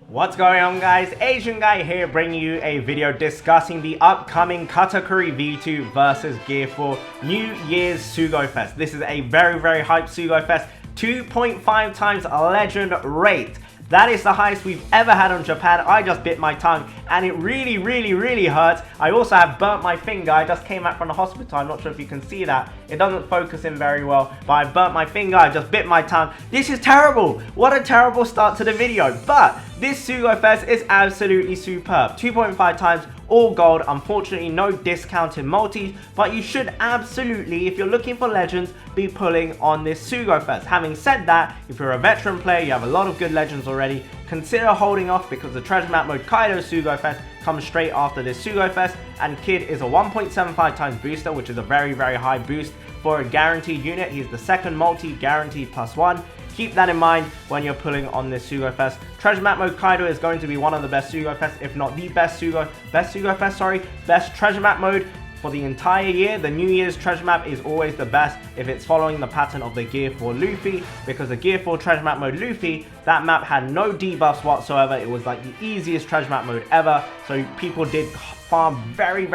What's going on, guys? Asian Guy here, bringing you a video discussing the upcoming Katakuri V2 versus Gear 4 New Year's SUGOFEST. This is a very hyped SUGOFEST, 2.5 times legend rate. That is the highest we've ever had on Japan. I just bit my tongue and it really hurts. I also have burnt my finger. I just came back from the hospital. I'm not sure if you can see that. It doesn't focus in very well, but I burnt my finger. I just bit my tongue. This is terrible. What a terrible start to the video. But this SUGOFEST is absolutely superb. 2.5 times all gold. Unfortunately, no discounted multis, but you should absolutely, if you're looking for legends, be pulling on this SUGOFEST. Having said that, if you're a veteran player, you have a lot of good legends already, consider holding off because the treasure map mode Kaido SUGOFEST comes straight after this SUGOFEST, and Kid is a 1.75 times booster, which is a very high boost for a guaranteed unit. He's the second multi guaranteed +1. Keep that in mind when you're pulling on this SUGOFEST. Treasure map mode Kaido is going to be one of the best SUGOFEST, if not the best best treasure map mode for the entire year. The New Year's treasure map is always the best if it's following the pattern of the Gear 4 Luffy, because the Gear 4 treasure map mode Luffy, that map had no debuffs whatsoever. It was like the easiest treasure map mode ever, so people did farm very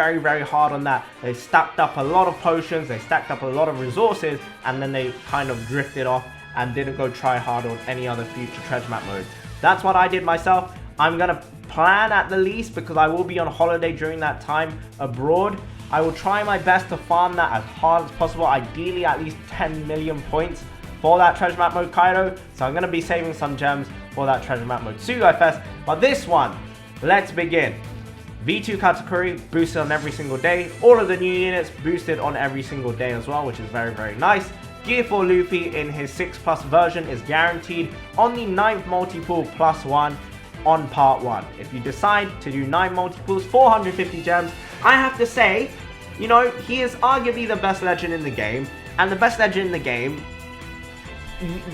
hard on that. They stacked up a lot of potions, they stacked up a lot of resources, and then they kind of drifted off and didn't go try hard on any other future treasure map modes. That's what I did myself. I'm gonna plan at the least, because I will be on holiday during that time abroad. I will try my best to farm that as hard as possible, ideally at least 10 million points for that treasure map mode Kaido. So I'm gonna be saving some gems for that treasure map mode SUGOFEST. But this one, let's begin. V2 Katakuri boosted on every single day. All of the new units boosted on every single day as well, which is very nice. Gear 4 Luffy in his 6+ version is guaranteed on the 9th multi-pool +1 on part 1. If you decide to do 9 multi-pools, 450 gems, I have to say, you know, he is arguably the best legend in the game, and the best legend in the game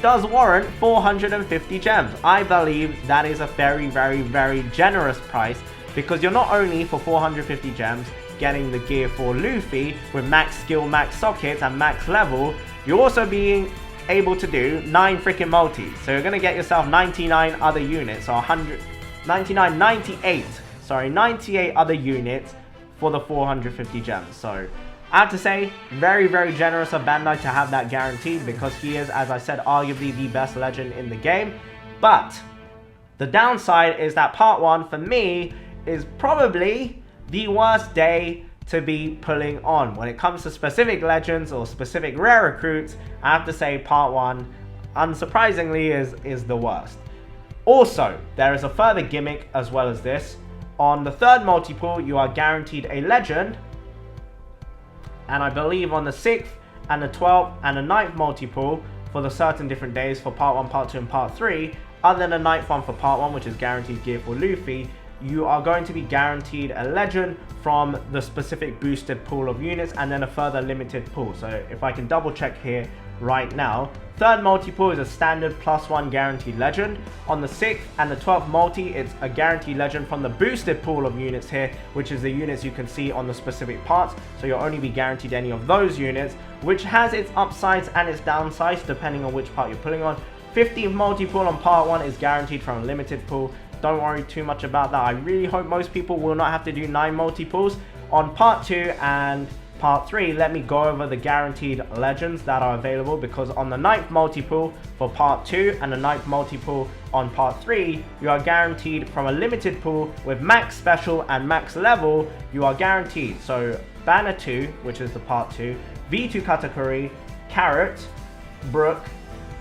does warrant 450 gems. I believe that is a very generous price, because you're not only for 450 gems getting the Gear 4 Luffy with max skill, max sockets, and max level, you're also being able to do 9 freaking multis. So you're going to get yourself 99 other units, so 98 other units for the 450 gems. So I have to say, very generous of Bandai to have that guaranteed, because he is, as I said, arguably the best legend in the game. But the downside is that part 1 for me is probably the worst day to be pulling on. When it comes to specific legends or specific rare recruits, I have to say part 1, unsurprisingly, is the worst. Also, there is a further gimmick as well as this. On the 3rd multi-pool, you are guaranteed a legend, and I believe on the 6th and the 12th and the 9th multi-pool for the certain different days for part 1, part 2, and part 3, other than the 9th one for part 1, which is guaranteed Gear 4 Luffy, you are going to be guaranteed a legend from the specific boosted pool of units, and then a further limited pool. So if I can double check here right now, 3rd multi-pool is a standard +1 guaranteed legend. On the 6th and the 12th multi, it's a guaranteed legend from the boosted pool of units here, which is the units you can see on the specific parts. So you'll only be guaranteed any of those units, which has its upsides and its downsides depending on which part you're pulling on. 15th multi-pool on part 1 is guaranteed from a limited pool. Don't worry too much about that. I really hope most people will not have to do 9 multi-pools. On part 2 and part 3, let me go over the guaranteed legends that are available, because on the 9th multi-pool for part 2 and the 9th multi-pool on part 3, you are guaranteed from a limited pool with max special and max level. You are guaranteed. So Banner 2, which is the part 2, V2 Katakuri, Carrot, Brook,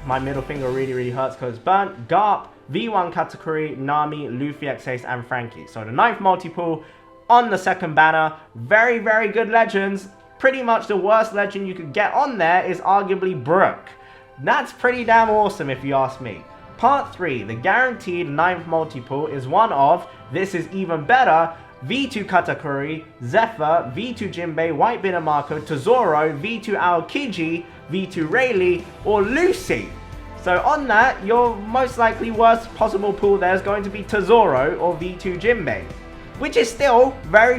my middle finger really hurts because it's burnt, Garp, V1 Katakuri, Nami, Luffy X Ace, and Frankie. So the 9th multi-pool on the 2nd banner, very good legends. Pretty much the worst legend you could get on there is arguably Brook. That's pretty damn awesome if you ask me. Part 3, the guaranteed 9th multi-pool is one of, this is even better, V2 Katakuri, Zephyr, V2 Jinbei, White Binamarco, Tozoro, V2 Aokiji, V2 Rayleigh, or Lucy. So on that, your most likely worst possible pool there is going to be Tozoro or V2 Jinbei, which is still very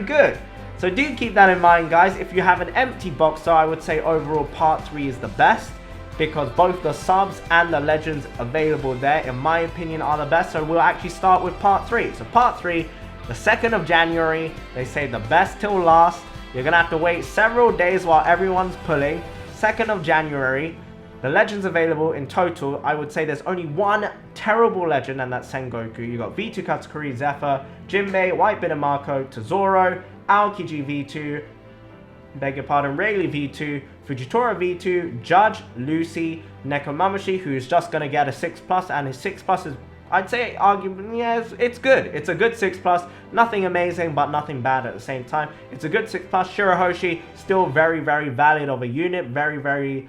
good. So do keep that in mind, guys. If you have an empty box, so I would say overall part 3 is the best. because both the subs and the legends available there, in my opinion, are the best. So we'll actually start with part 3. So part 3, the 2nd of January, they say the best till last. You're going to have to wait several days while everyone's pulling. 2nd of January, the legends available in total, I would say there's only one terrible legend, and that's Sengoku. You got V2 Katakuri, Zephyr, Jinbei, Whitebeard and Marco, Tozoro, Aokiji V2, beg your pardon, Rayleigh V2, Fujitora V2, Judge, Lucy, Nekomamushi, who's just going to get a 6+, and his 6+ is, I'd say, arguably, yeah, it's good. It's a good 6+, nothing amazing, but nothing bad at the same time. It's a good 6+. Shirahoshi, still very, very valid of a unit, very, very,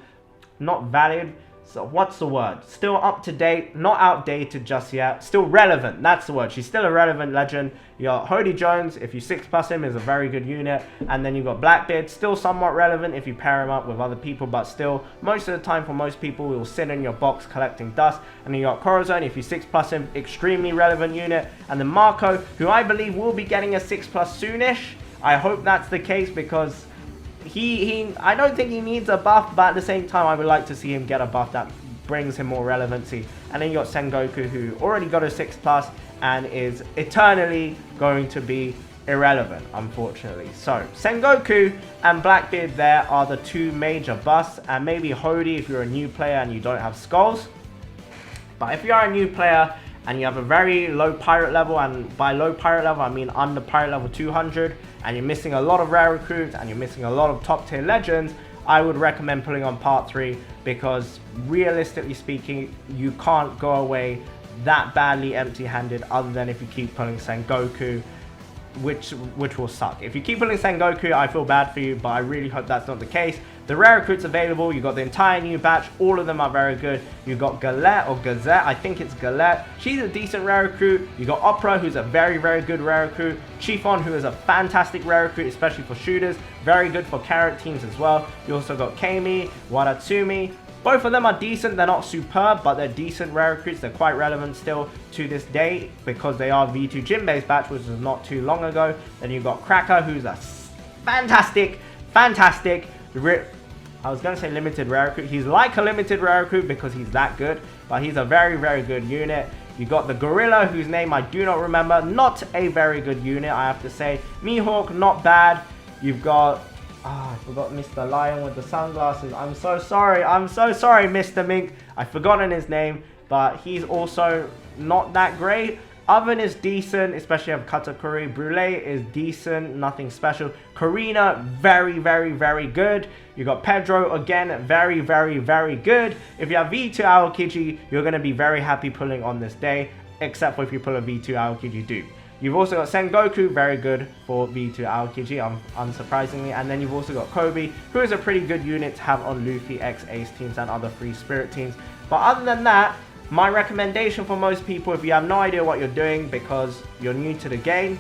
not valid, so what's the word? Still up to date, not outdated just yet, still relevant, that's the word. She's still a relevant legend. You got Hody Jones, if you 6+ him, is a very good unit. And then you got Blackbeard, still somewhat relevant if you pair him up with other people, but still, most of the time for most people, will sit in your box collecting dust. And then you got Corazon, if you 6+ him, extremely relevant unit. And then Marco, who I believe will be getting a 6+ soonish. I hope that's the case, because I don't think he needs a buff, but at the same time, I would like to see him get a buff that brings him more relevancy. And then you got Sengoku, who already got a 6+ and is eternally going to be irrelevant, unfortunately. So, Sengoku and Blackbeard there are the two major busts, and maybe Hody if you're a new player and you don't have skulls. But if you're a new player and you have a very low pirate level, and by low pirate level I mean under pirate level 200, and you're missing a lot of rare recruits and you're missing a lot of top tier legends, I would recommend pulling on part 3, because realistically speaking, you can't go away that badly empty-handed other than if you keep pulling Sengoku, which will suck. If you keep pulling Sengoku, I feel bad for you, but I really hope that's not the case. The rare recruits available, you got the entire new batch, all of them are very good. You got Galette or Gazette, I think it's Galette. She's a decent rare recruit. You got Opera, who's a very, very good rare recruit. Chiffon, who is a fantastic rare recruit, especially for shooters. Very good for carrot teams as well. You also got Kami, Wadatsumi. Both of them are decent. They're not superb, but they're decent rare recruits. They're quite relevant still to this day because they are V2 Jinbei's batch, which was not too long ago. Then you've got Cracker, who's a fantastic, I was going to say limited rare recruit. He's like a limited rare recruit because he's that good, but he's a very, very good unit. You got the Gorilla, whose name I do not remember. Not a very good unit, I have to say. Mihawk, not bad. You've got... I forgot Mr. Lion with the sunglasses. I'm so sorry, Mr. Mink. I've forgotten his name, but he's also not that great. Oven is decent, especially of Katakuri. Brule is decent, nothing special. Karina, very, very, very good. You got Pedro, again, very, very, very good. If you have V2 Aokiji, you're going to be very happy pulling on this day, except for if you pull a V2 Aokiji dupe. You've also got Sengoku, very good for V2 Aokiji, unsurprisingly. And then you've also got Kobe, who is a pretty good unit to have on Luffy, X-Ace teams and other free spirit teams. But other than that, my recommendation for most people, if you have no idea what you're doing because you're new to the game,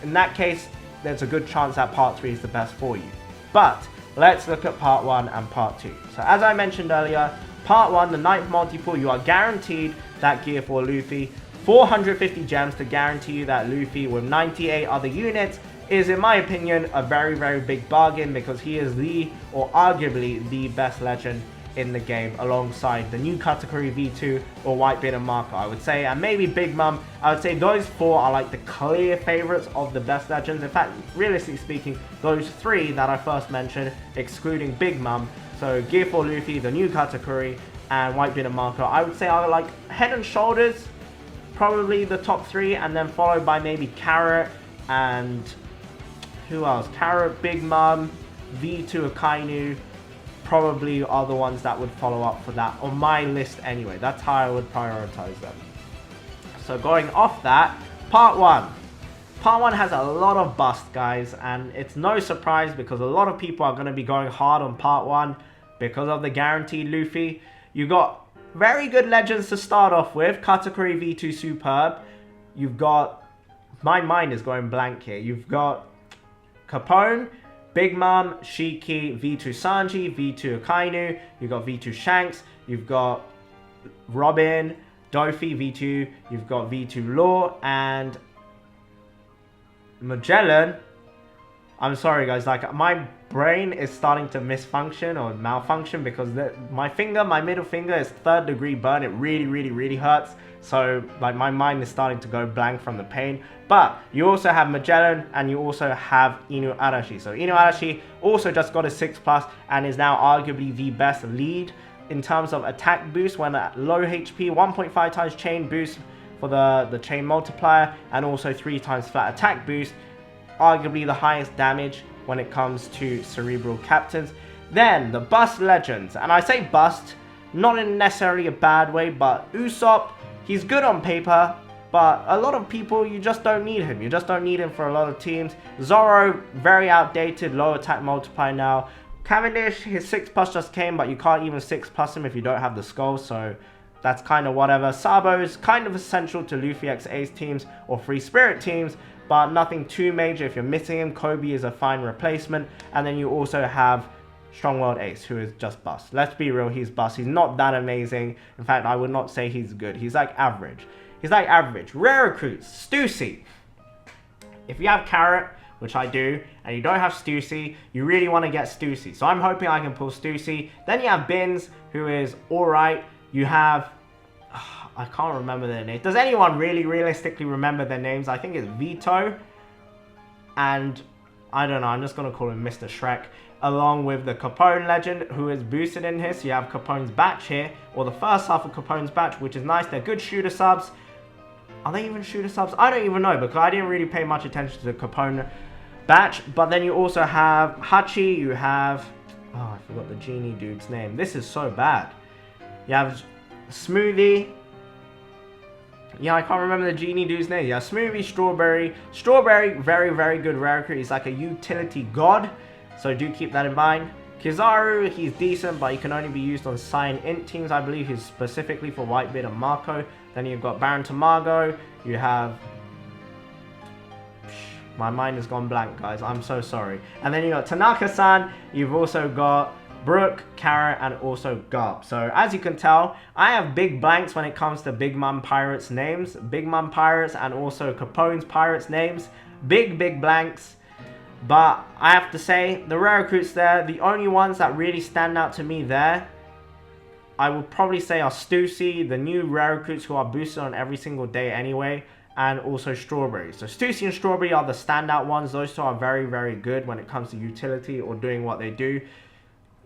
in that case, there's a good chance that part 3 is the best for you. But let's look at part 1 and part 2. So as I mentioned earlier, part 1, the 9th multiple, you are guaranteed that gear for Luffy. 450 gems to guarantee you that Luffy with 98 other units is, in my opinion, a very, very big bargain, because he is the, or arguably the best legend in the game, alongside the new Katakuri V2 or Whitebeard and Marco, I would say, and maybe Big Mom. I would say those 4 are like the clear favorites of the best legends. In fact, realistically speaking, those 3 that I first mentioned, excluding Big Mom, so Gear for Luffy, the new Katakuri, and Whitebeard and Marco, I would say are like head and shoulders, probably the top 3, and then followed by maybe Carrot and who else? Carrot, Big Mom, V2 Akainu, probably are the ones that would follow up for that on my list anyway. That's how I would prioritize them. So going off that, part 1. Part 1 has a lot of bust, guys, and it's no surprise because a lot of people are going to be going hard on part 1 because of the guaranteed Luffy. You got very good legends to start off with. Katakuri V2 Superb. You've got... my mind is going blank here. You've got Capone, Big Mom, Shiki, V2 Sanji, V2 Akainu. You've got V2 Shanks. You've got Robin, Dofi, V2. You've got V2 Law and Magellan. I'm sorry guys, like my brain is starting to misfunction or malfunction because my middle finger is 3rd degree burn. It really hurts. So like my mind is starting to go blank from the pain. But you also have Magellan and you also have Inu Arashi. So Inu Arashi also just got a 6+ and is now arguably the best lead in terms of attack boost when at low HP, 1.5 times chain boost for the chain multiplier, and also 3 times flat attack boost. Arguably the highest damage when it comes to cerebral captains. Then the bust legends, and I say bust not in necessarily a bad way, but Usopp, he's good on paper, but a lot of people, you just don't need him. You just don't need him for a lot of teams. Zoro, very outdated, low attack multiplier now. Cavendish, his 6+ just came, but you can't even 6+ him if you don't have the skull, so that's kind of whatever. Sabo's kind of essential to Luffy X Ace teams or Free Spirit teams, but nothing too major if you're missing him. Kobe is a fine replacement. And then you also have Strong World Ace, who is just bust. Let's be real, he's bust. He's not that amazing. In fact, I would not say he's good. He's like average. He's like average. Rare recruits, Stussy. If you have Carrot, which I do, and you don't have Stussy, you really want to get Stussy. So I'm hoping I can pull Stussy. Then you have Bins, who is alright. You have... I can't remember their name. Does anyone really realistically remember their names? I think it's Vito. And I don't know. I'm just going to call him Mr. Shrek. Along with the Capone legend, who is boosted in here. So you have Capone's batch here. Or the first half of Capone's batch, which is nice. They're good shooter subs. Are they even shooter subs? I don't even know, because I didn't really pay much attention to the Capone batch. But then you also have Hachi. You have... oh, I forgot the genie dude's name. This is so bad. You have Smoothie. Yeah, I can't remember the genie dude's name. Yeah, Smoothie, Strawberry. Strawberry, very good rare recruit. He's like a utility god, so do keep that in mind. Kizaru, he's decent, but he can only be used on Cyan Int teams. I believe he's specifically for Whitebeard and Marco. Then you've got Baron Tamago. You have... my mind has gone blank, guys. I'm so sorry. And then you got Tanaka-san. You've also got Brooke, Kara, and also Garp. So as you can tell, I have big blanks when it comes to Big Mom Pirates names. Big Mom Pirates and also Capone's Pirates names. Big blanks. But I have to say, the rare recruits there, the only ones that really stand out to me there, I would probably say are Stussy, the new rare recruits who are boosted on every single day anyway, and also Strawberry. So Stussy and Strawberry are the standout ones. Those two are very good when it comes to utility or doing what they do.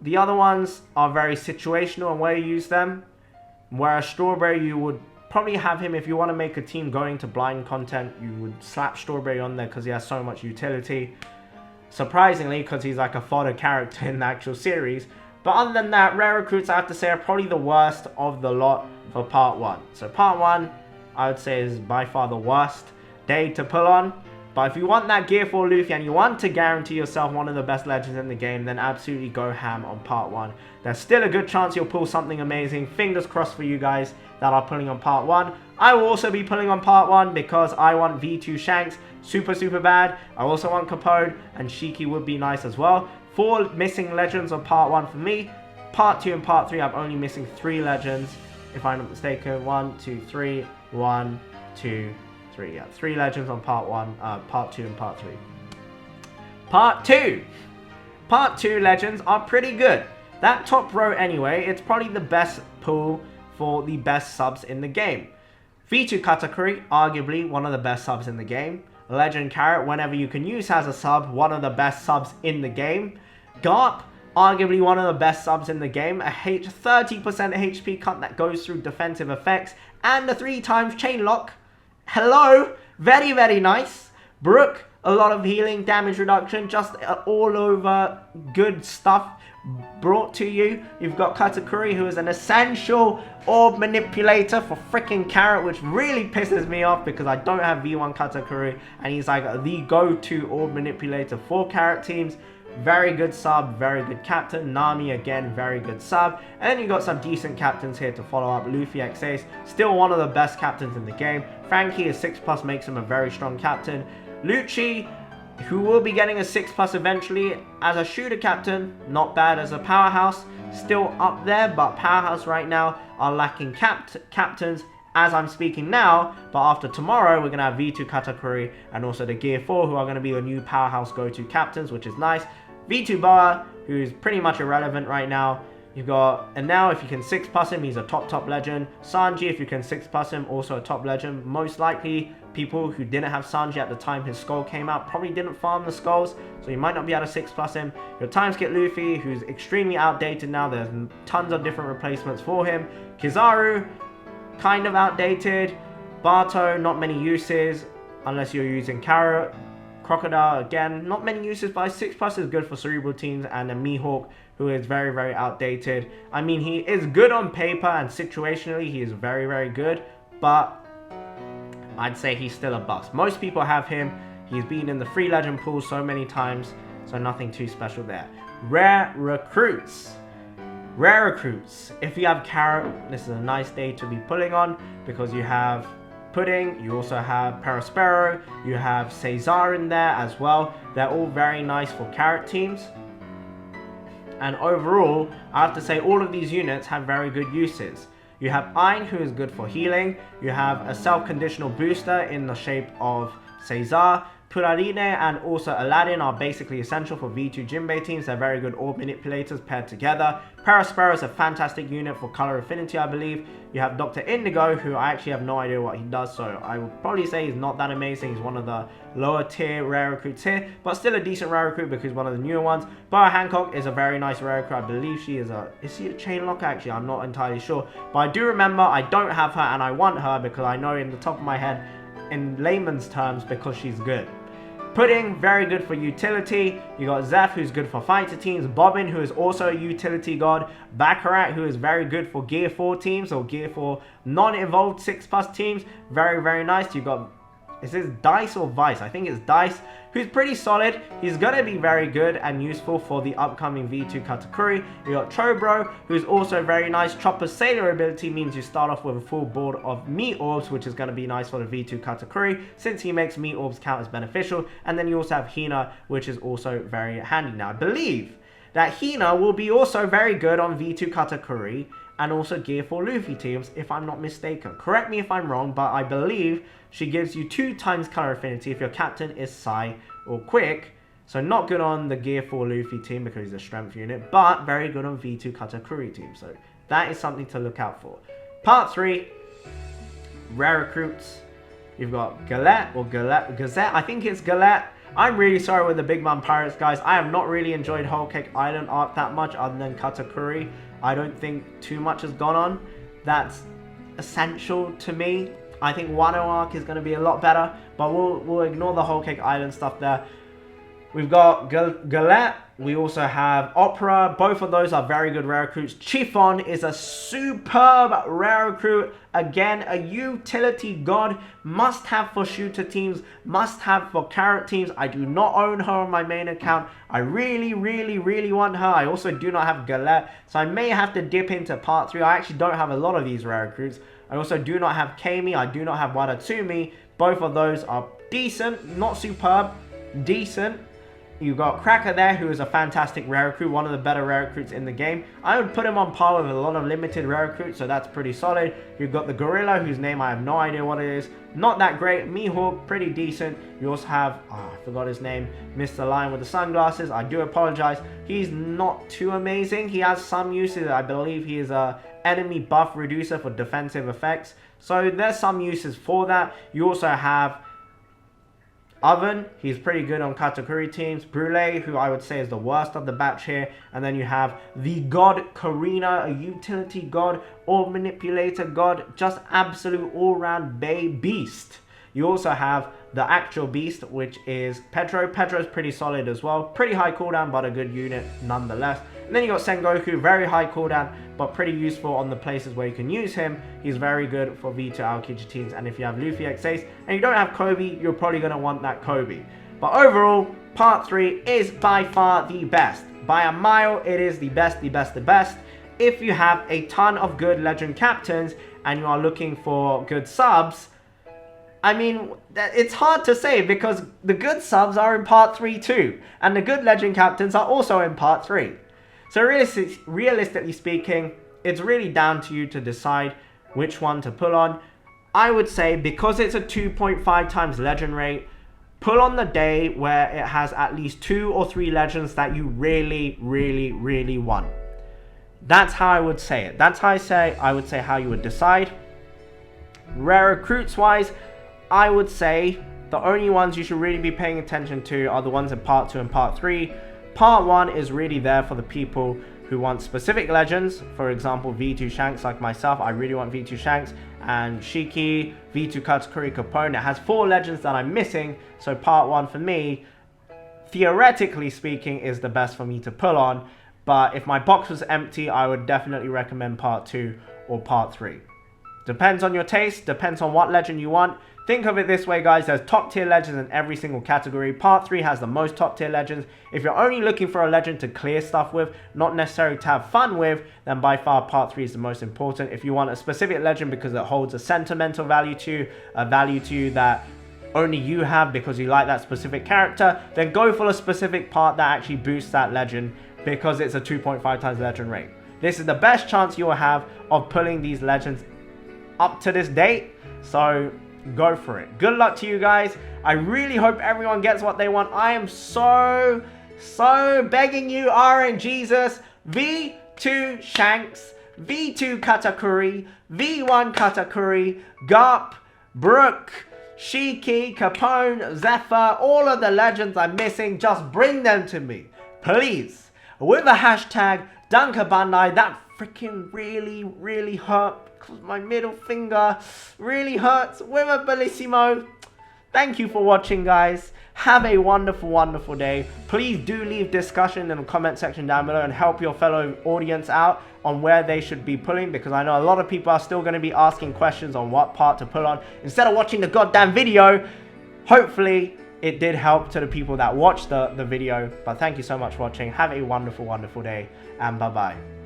The other ones are very situational and where you use them. Whereas Strawberry, you would probably have him if you want to make a team going to blind content. You would slap Strawberry on there because he has so much utility. Surprisingly, because he's like a fodder character in the actual series. But other than that, rare recruits, I have to say, are probably the worst of the lot for part 1. So part 1, I would say, is by far the worst day to pull on. But if you want that Gear 4 Luffy and you want to guarantee yourself one of the best legends in the game, then absolutely go ham on part 1. There's still a good chance you'll pull something amazing. Fingers crossed for you guys that are pulling on part 1. I will also be pulling on part 1 because I want V2 Shanks super bad. I also want Capone, and Shiki would be nice as well. 4 missing legends on part 1 for me. Part 2 and part 3, I'm only missing 3 legends, if I'm not mistaken. 1, 2, 3. 1, 2, 3. Yeah, 3 legends on part 1, part 2 and part 3. Part 2. Part 2 legends are pretty good. That top row anyway, it's probably the best pull for the best subs in the game. V2 Katakuri, arguably one of the best subs in the game. Legend Carrot, whenever you can use as a sub, one of the best subs in the game. Garp, arguably one of the best subs in the game. A 30% HP cut that goes through defensive effects. And the 3 times chain lock. Hello, very nice. Brooke, a lot of healing, damage reduction, just all over good stuff brought to you. You've got Katakuri, who is an essential orb manipulator for freaking Carrot, which really pisses me off because I don't have V1 Katakuri, and he's like the go-to orb manipulator for Carrot teams. Very good sub, very good captain. Nami, again, very good sub. And then you got some decent captains here to follow up. Luffy X Ace, still one of the best captains in the game. Frankie is 6+ makes him a very strong captain. Lucci, who will be getting a 6+ eventually as a shooter captain. Not bad as a powerhouse. Still up there, but powerhouse right now are lacking captains as I'm speaking now, but after tomorrow, we're going to have V2 Katakuri and also the Gear 4, who are going to be the new powerhouse go-to captains, which is nice. V2 Boa, who's pretty much irrelevant right now. You've got, and now if you can 6+ him, he's a top legend. Sanji, if you can 6+ him, also a top legend. Most likely, people who didn't have Sanji at the time his skull came out probably didn't farm the skulls, so you might not be able to 6+ him. Your timeskip Luffy, who's extremely outdated now. There's tons of different replacements for him. Kizaru, kind of outdated. Bato, not many uses, unless you're using Carrot. Crocodile, again, not many uses, but 6+ is good for cerebral teams. And then Mihawk, who is very outdated. I mean, he is good on paper, and situationally, he is very good, but I'd say he's still a bust. Most people have him. He's been in the free legend pool so many times, so nothing too special there. Rare recruits. Rare recruits. If you have Carrot, this is a nice day to be pulling on, because you have Pudding, you also have Perospero, you have Caesar in there as well. They're all very nice for Carrot teams. And overall, I have to say all of these units have very good uses. You have Ein, who is good for healing. You have a self-conditional booster in the shape of Caesar. Purarine and also Aladdin are basically essential for V2 Jinbei teams. They're very good orb manipulators paired together. Perospero is a fantastic unit for color affinity, I believe. You have Dr. Indigo, who I actually have no idea what he does, so I would probably say he's not that amazing. He's one of the lower tier rare recruits here, but still a decent rare recruit because he's one of the newer ones. Boa Hancock is a very nice rare recruit. I believe she is she a chain locker? Actually, I'm not entirely sure, but I do remember I don't have her and I want her because I know in the top of my head, in layman's terms, because she's good. Pudding, very good for utility. You got Zeph, who's good for fighter teams. Bobbin, who is also a utility god. Baccarat, who is very good for Gear 4 teams or Gear 4 non-evolved 6+ teams. Very nice. You got, is this Dice or Vice? I think it's Dice, who's pretty solid. He's going to be very good and useful for the upcoming V2 Katakuri. You got Chobro, who's also very nice. Chopper's Sailor ability means you start off with a full board of meat orbs, which is going to be nice for the V2 Katakuri, since he makes meat orbs count as beneficial. And then you also have Hina, which is also very handy. Now, I believe that Hina will be also very good on V2 Katakuri and also Gear 4 Luffy teams, if I'm not mistaken. Correct me if I'm wrong, but I believe she gives you 2x color affinity if your captain is Sai or Quick. So not good on the Gear 4 Luffy team because he's a strength unit, but very good on V2 Katakuri team. So that is something to look out for. Part 3, rare recruits. You've got Galette or Gazette. I think it's Galette. I'm really sorry with the Big Mom Pirates, guys. I have not really enjoyed Whole Cake Island arc that much other than Katakuri. I don't think too much has gone on that's essential to me. I think Wano arc is going to be a lot better, but we'll ignore the Whole Cake Island stuff there. We've got Galette. We also have Opera. Both of those are very good rare recruits. Chiffon is a superb rare recruit. Again, a utility god. Must have for shooter teams. Must have for carrot teams. I do not own her on my main account. I really want her. I also do not have Galette, so I may have to dip into part 3. I actually don't have a lot of these rare recruits. I also do not have Kami. I do not have Wadatsumi. Both of those are decent. Not superb. Decent. You've got Cracker there, who is a fantastic rare recruit, one of the better rare recruits in the game. I would put him on par with a lot of limited rare recruits, so that's pretty solid. You've got the Gorilla, whose name I have no idea what it is. Not that great. Mihawk, pretty decent. You also have, I forgot his name, Mr. Lion with the sunglasses. I do apologize. He's not too amazing. He has some uses. I believe he is a enemy buff reducer for defensive effects. So there's some uses for that. You also have Oven, he's pretty good on Katakuri teams. Brule, who I would say is the worst of the batch here. And then you have the god Karina, a utility god, orb manipulator god, just absolute all-round beast. You also have the actual beast, which is Pedro. Pedro's pretty solid as well. Pretty high cooldown, but a good unit nonetheless. And then you got Sengoku, very high cooldown, but pretty useful on the places where you can use him. He's very good for V2 Aokiji teams. And if you have Luffy X Ace and you don't have Kobe, you're probably going to want that Kobe. But overall, part 3 is by far the best. By a mile, it is the best. If you have a ton of good legend captains and you are looking for good subs, I mean, it's hard to say because the good subs are in part 3 too. And the good legend captains are also in part 3. So realistically speaking, it's really down to you to decide which one to pull on. I would say because it's a 2.5 times legend rate, pull on the day where it has at least 2 or 3 legends that you really, really, really want. That's how I would say it. That's how I would say how you would decide. Rare recruits wise, I would say the only ones you should really be paying attention to are the ones in part 2 and part 3. Part 1 is really there for the people who want specific legends. For example, V2 Shanks like myself. I really want V2 Shanks. And Shiki, V2 Katakuri Capone. It has 4 legends that I'm missing. So part 1 for me, theoretically speaking, is the best for me to pull on. But if my box was empty, I would definitely recommend part 2 or part 3. Depends on your taste, depends on what legend you want. Think of it this way, guys, there's top tier legends in every single category. Part 3 has the most top tier legends. If you're only looking for a legend to clear stuff with, not necessarily to have fun with, then by far part 3 is the most important. If you want a specific legend because it holds a sentimental value to you, a value to you that only you have because you like that specific character, then go for a specific part that actually boosts that legend because it's a 2.5 times legend rate. This is the best chance you will have of pulling these legends up to this date, so go for it. Good luck to you guys. I really hope everyone gets what they want. I am so begging you, RNGesus, V2 Shanks, V2 Katakuri, V1 Katakuri, Garp, Brook, Shiki, Capone, Zephyr, all of the legends I'm missing, just bring them to me, please. With a hashtag Dunker Bandai, that freaking really hurt because my middle finger really hurts. With a bellissimo. Thank you for watching, guys. Have a wonderful day. Please do leave discussion in the comment section down below and help your fellow audience out on where they should be pulling, because I know a lot of people are still going to be asking questions on what part to pull on instead of watching the goddamn video. Hopefully it did help to the people that watched the video. But thank you so much for watching. Have a wonderful day, and bye bye.